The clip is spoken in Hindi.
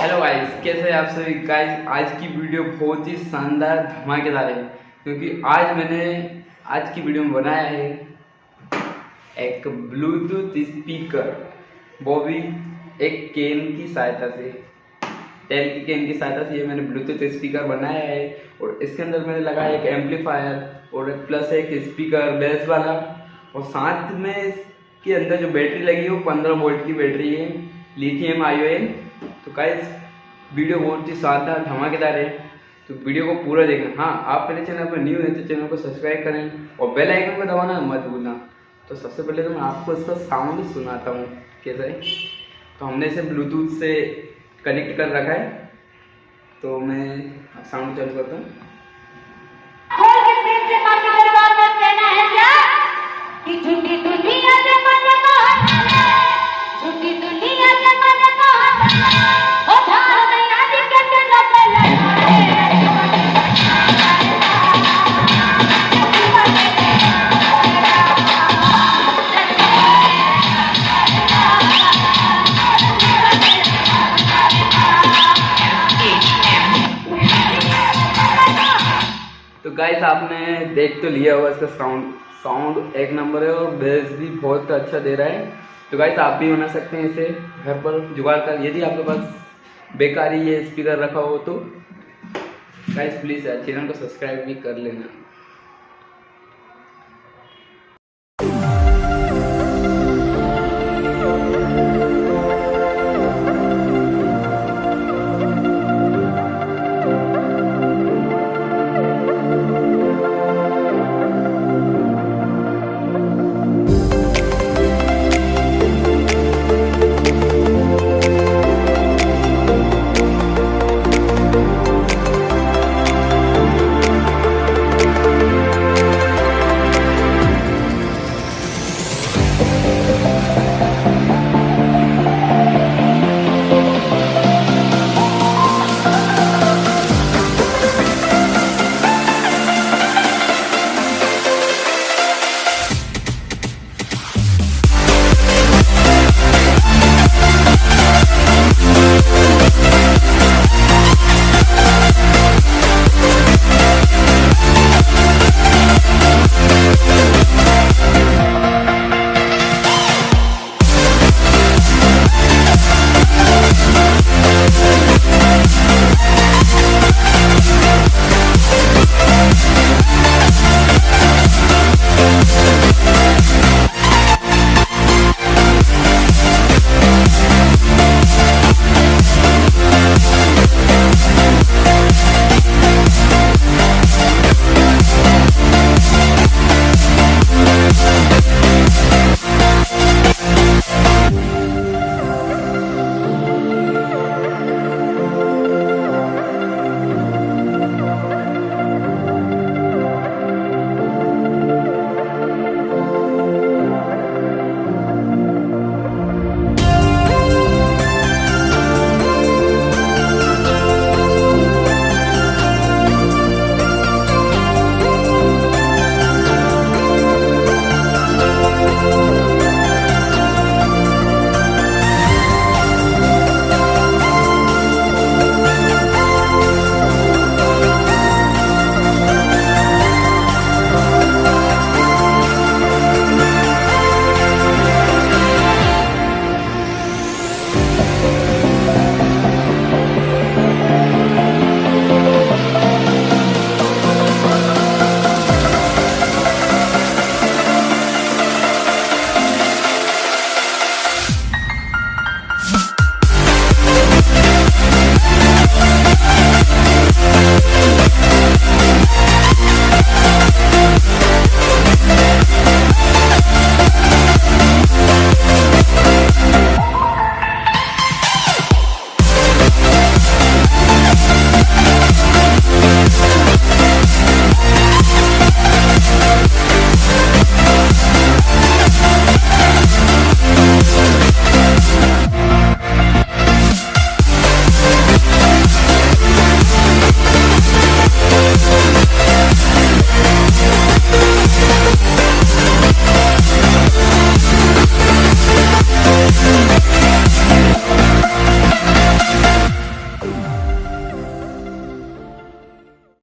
हेलो गाइस, कैसे हैं आप सभी गाइस। आज की वीडियो बहुत ही शानदार धमाकेदार है क्योंकि आज की वीडियो में बनाया है एक ब्लूटूथ स्पीकर, वो भी एक कैन की सहायता से, तेल की कैन की सहायता से ये मैंने ब्लूटूथ स्पीकर बनाया है। और इसके अंदर मैंने लगाया एक एम्पलीफायर और प्लस एक स्पीकर बेस वाला, और साथ में इसके अंदर जो बैटरी लगी है वो 15 वोल्ट की बैटरी है, लिथियम आयोन। तो गाइस वीडियो बहुत ही शानदार धमाकेदार है, तो वीडियो को पूरा देखना। हाँ, आप मेरे चैनल पर न्यू है तो चैनल को सब्सक्राइब करें और बेल आइकन को दबाना मत भूलना। तो सबसे पहले तो मैं आपको इसका साउंड सुनाता हूँ कैसा है। तो हमने इसे ब्लूटूथ से कनेक्ट कर रखा है, तो मैं साउंड चालू करता हूँ। तो गाइस आपने देख तो लिया होगा, इसका साउंड एक नंबर है और बेस भी बहुत अच्छा दे रहा है। तो गाइस आप भी बना सकते हैं इसे घर पर जुगाड़ कर, यदि आपके पास बेकारी ये स्पीकर रखा हो तो। गाइस प्लीज़ चैनल को सब्सक्राइब भी कर लेना।